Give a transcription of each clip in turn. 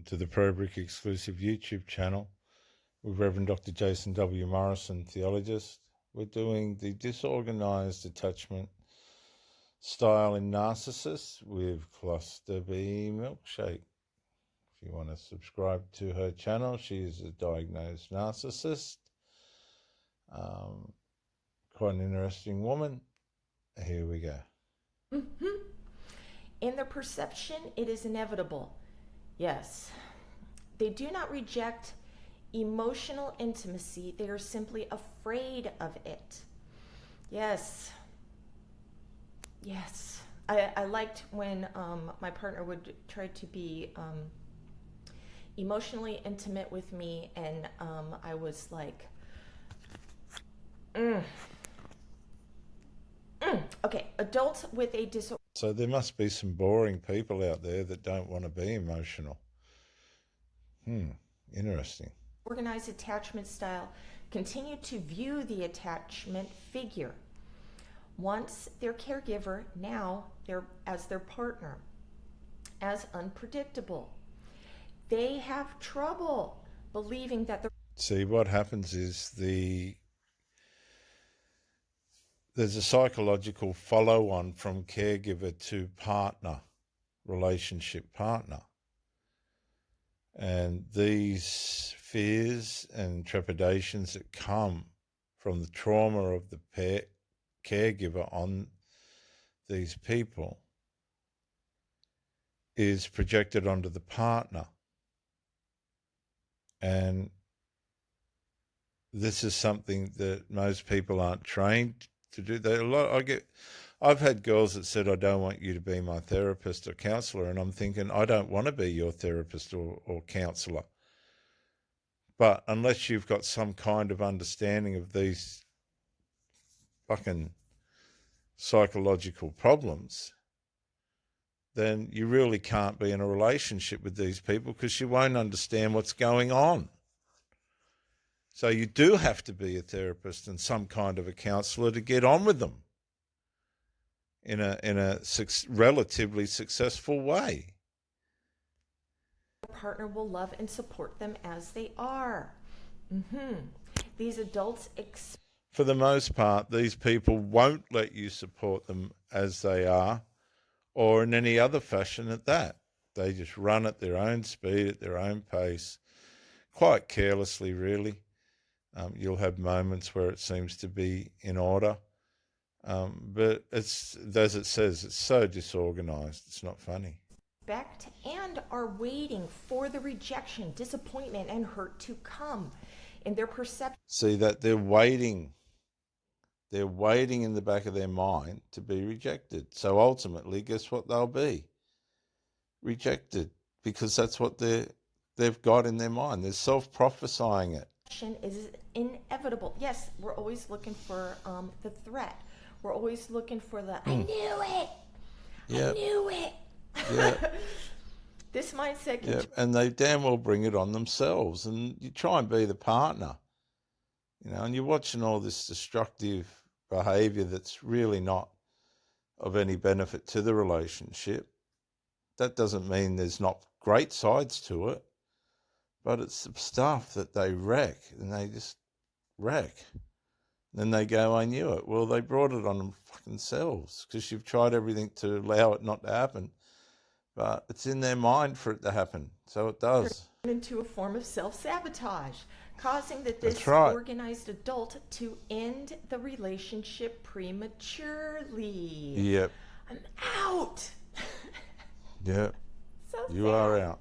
To the ProBrick exclusive YouTube channel with Reverend Dr. Jason W. Morrison, theologist. We're doing the disorganized attachment style in narcissists with Cluster B Milkshake. If you want to subscribe to her channel, she is a diagnosed narcissist. Quite an interesting woman. Here we go. In their perception, it is inevitable. Yes. They do not reject emotional intimacy. They are simply afraid of it. Yes. Yes. I liked when my partner would try to be emotionally intimate with me, and I was like, Okay, adults with a So there must be some boring people out there that don't want to be emotional. Interesting. Organized attachment style continue to view the attachment figure, once their caregiver, now as their partner, as unpredictable. They have trouble believing that See, what happens is there's a psychological follow-on from caregiver to partner, relationship partner. And these fears and trepidations that come from the trauma of the caregiver on these people is projected onto the partner. And this is something that most people aren't trained to do. I've had girls that said, I don't want you to be my therapist or counselor. And I'm thinking, I don't want to be your therapist or counselor. But unless you've got some kind of understanding of these fucking psychological problems, then you really can't be in a relationship with these people because you won't understand what's going on. So you do have to be a therapist and some kind of a counselor to get on with them in a relatively successful way. partner will love and support them as they are. These adults for the most part, these people won't let you support them as they are or in any other fashion at that. They just run at their own speed, at their own pace, quite carelessly, really. You'll have moments where it seems to be in order. But it's, as it says, it's so disorganized. It's not funny. expect and are waiting for the rejection, disappointment, and hurt to come in their perception. See that they're waiting. They're waiting in the back of their mind to be rejected. So ultimately, guess what they'll be? Rejected, because that's what they've got in their mind. They're self-prophesying it. Is inevitable. Yes, we're always looking for the threat. We're always looking for the I knew it. Yep. I knew it. Yeah. This mindset can Yeah, and they damn well bring it on themselves. And you try and be the partner, and you're watching all this destructive behavior that's really not of any benefit to the relationship. That doesn't mean there's not great sides to it, but it's the stuff that they wreck, and they just wreck. Then they go, I knew it. Well, they brought it on themselves because you've tried everything to allow it not to happen. But it's in their mind for it to happen, so it does. turn into a form of self-sabotage, causing the That's right. disorganized adult to end the relationship prematurely. Yep. I'm out. Yep. So You sad. are out.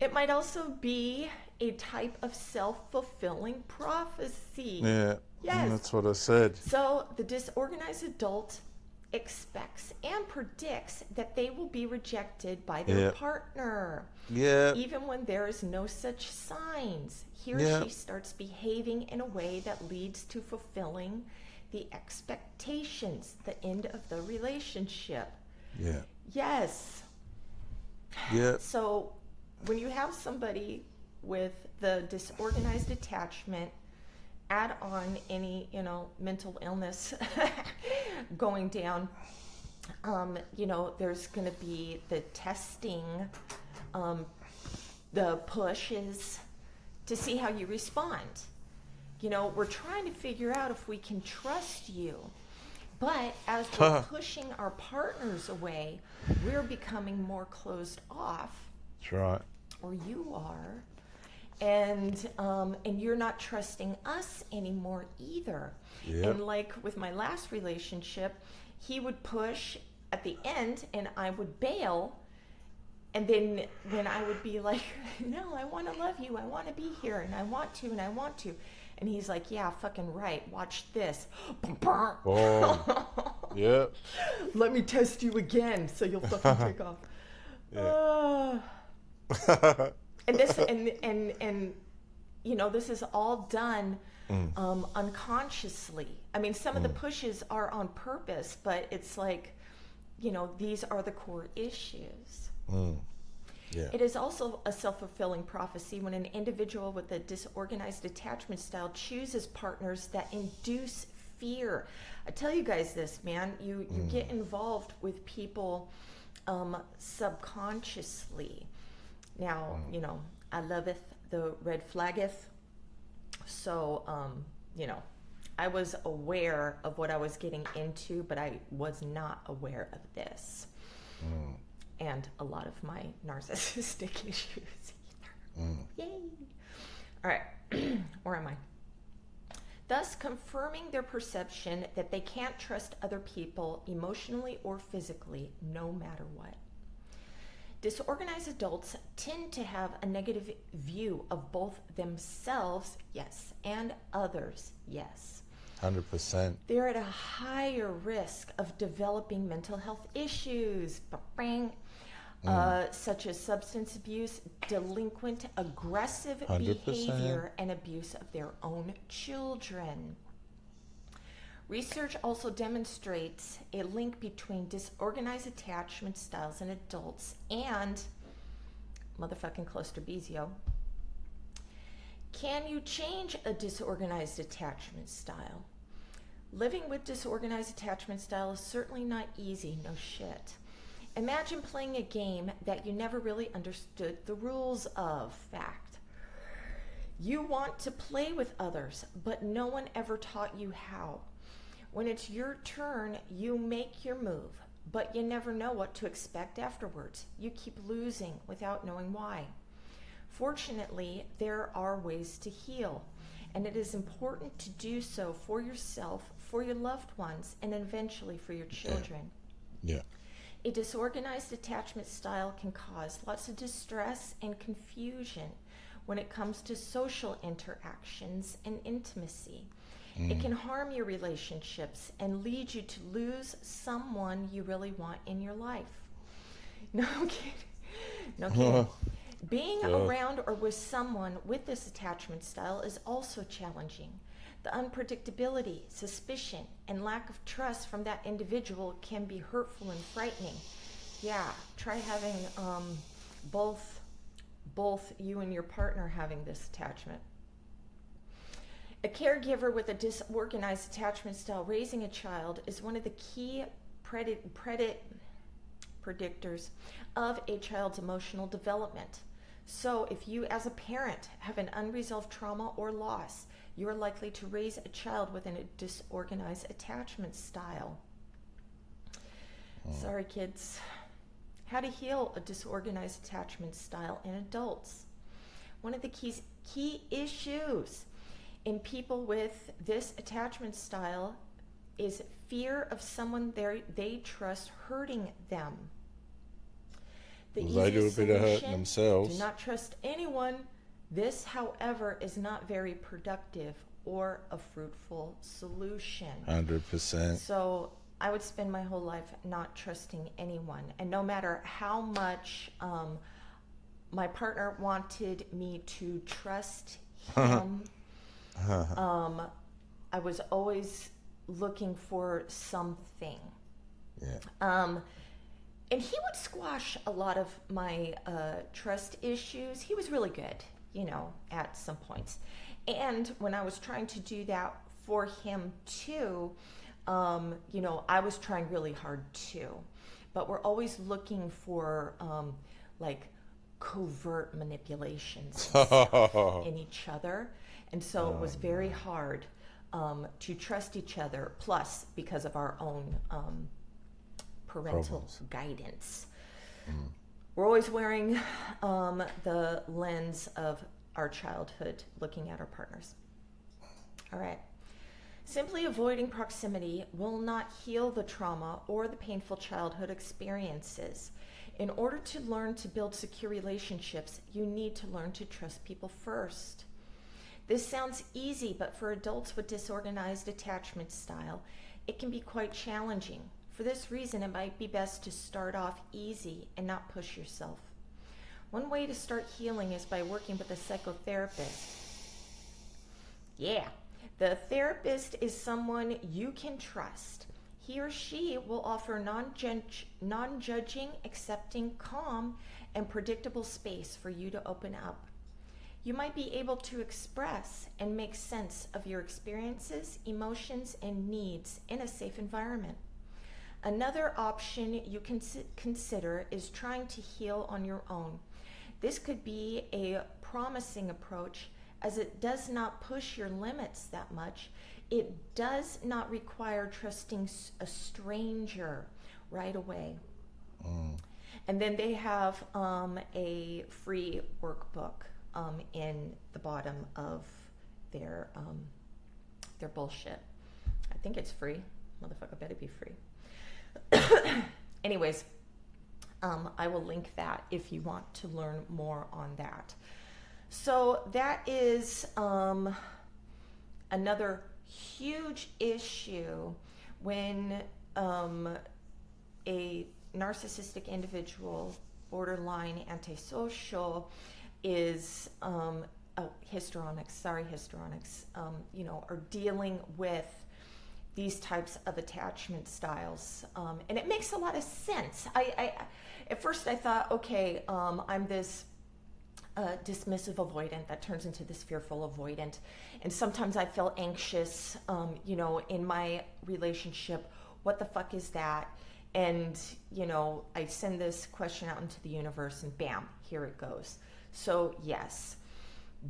It might also be a type of self-fulfilling prophecy. Yeah. Yes. That's what I said. So the disorganized adult expects and predicts that they will be rejected by their partner. Yeah. Even when there is no such signs. He or she starts behaving in a way that leads to fulfilling the expectations, the end of the relationship. Yeah. Yes. Yeah. So when you have somebody with the disorganized attachment, add on any, mental illness going down, there's going to be the testing the push is to see how you respond. You know, we're trying to figure out if we can trust you. But as we're pushing our partners away, we're becoming more closed off. That's right. Or you are. And you're not trusting us anymore either. Yep. And like with my last relationship, he would push at the end and I would bail. And then when I would be like, no, I want to love you. I want to be here. And I want to. And I want to. And he's like, yeah, fucking right. Watch this. Oh, yeah. Let me test you again so you'll fucking take off. Yeah. And this and you know, this is all done unconsciously. I mean, some of the pushes are on purpose, but it's like, you know, these are the core issues. Yeah. It is also a self-fulfilling prophecy when an individual with a disorganized attachment style chooses partners that induce fear. I tell you guys this, man, you get involved with people subconsciously. Now, you know, I loveth the red flaggeth. So, you know, I was aware of what I was getting into, but I was not aware of this. And a lot of my narcissistic issues either. Yay! All right, where am I? Thus confirming their perception that they can't trust other people emotionally or physically, no matter what. Disorganized adults tend to have a negative view of both themselves, yes, and others, yes. 100%. They're at a higher risk of developing mental health issues, such as substance abuse, delinquent, aggressive 100%. behavior, and abuse of their own children. Research also demonstrates a link between disorganized attachment styles in adults and motherfucking claustrobezio. Can you change a disorganized attachment style? Living with disorganized attachment style is certainly not easy, no shit. Imagine playing a game that you never really understood the rules of. Fact. You want to play with others, but no one ever taught you how. When it's your turn, you make your move, but you never know what to expect afterwards. You keep losing without knowing why. Fortunately, there are ways to heal, and it is important to do so for yourself, for your loved ones, and eventually for your children. Yeah. A disorganized attachment style can cause lots of distress and confusion when it comes to social interactions and intimacy. It can harm your relationships and lead you to lose someone you really want in your life. No kidding. No kidding. Being around or with someone with this attachment style is also challenging. The unpredictability, suspicion, and lack of trust from that individual can be hurtful and frightening. Yeah, try having both you and your partner having this attachment. A caregiver with a disorganized attachment style raising a child is one of the key predictors of a child's emotional development. So if you as a parent have an unresolved trauma or loss, you're likely to raise a child with a disorganized attachment style. Sorry, kids. How to heal a disorganized attachment style in adults. One of the key issues in people with this attachment style is fear of someone they trust hurting them. The They do a bit of hurting solution, themselves. do not trust anyone. This, however, is not very productive or a fruitful solution. 100%. So I would spend my whole life not trusting anyone. And no matter how much my partner wanted me to trust him, I was always looking for something. Yeah. And he would squash a lot of my trust issues. He was really good, you know, at some points. And when I was trying to do that for him too, you know, I was trying really hard too. But we're always looking for like covert manipulations and stuff Oh, in each other. And so it was very hard to trust each other, plus because of our own parental problems. guidance. We're always wearing the lens of our childhood, looking at our partners. All right. Simply avoiding proximity will not heal the trauma or the painful childhood experiences. In order to learn to build secure relationships, you need to learn to trust people first. This sounds easy, but for adults with disorganized attachment style, it can be quite challenging. For this reason, it might be best to start off easy and not push yourself. One way to start healing is by working with a psychotherapist. Yeah, the therapist is someone you can trust. He or she will offer non-judging, accepting, calm, and predictable space for you to open up. You might be able to express and make sense of your experiences, emotions, and needs in a safe environment. Another option you can consider is trying to heal on your own. This could be a promising approach as it does not push your limits that much. It does not require trusting a stranger right away. And then they have a free workbook in the bottom of their bullshit. I think it's free. Motherfucker better be free. Anyways, I will link that if you want to learn more on that. So that is another huge issue when a narcissistic individual, borderline antisocial, is histrionics, are dealing with these types of attachment styles, and it makes a lot of sense. I at first I thought, okay, I'm this dismissive avoidant that turns into this fearful avoidant, and sometimes I feel anxious, in my relationship. What the fuck is that? And I send this question out into the universe, and bam, here it goes. So yes,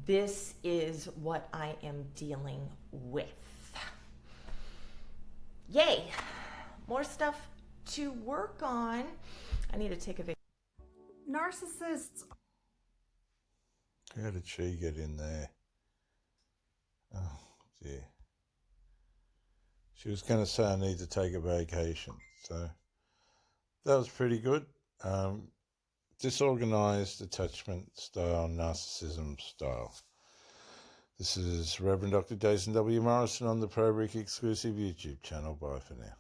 this is what I am dealing with. Yay! More stuff to work on. I need to take a vacation. Narcissists. How did she get in there? Oh, dear. She was going to say I need to take a vacation. So that was pretty good. Disorganized attachment style, narcissism style. This is Reverend Dr. Jason W. Morrison on the ProBrick exclusive YouTube channel. Bye for now.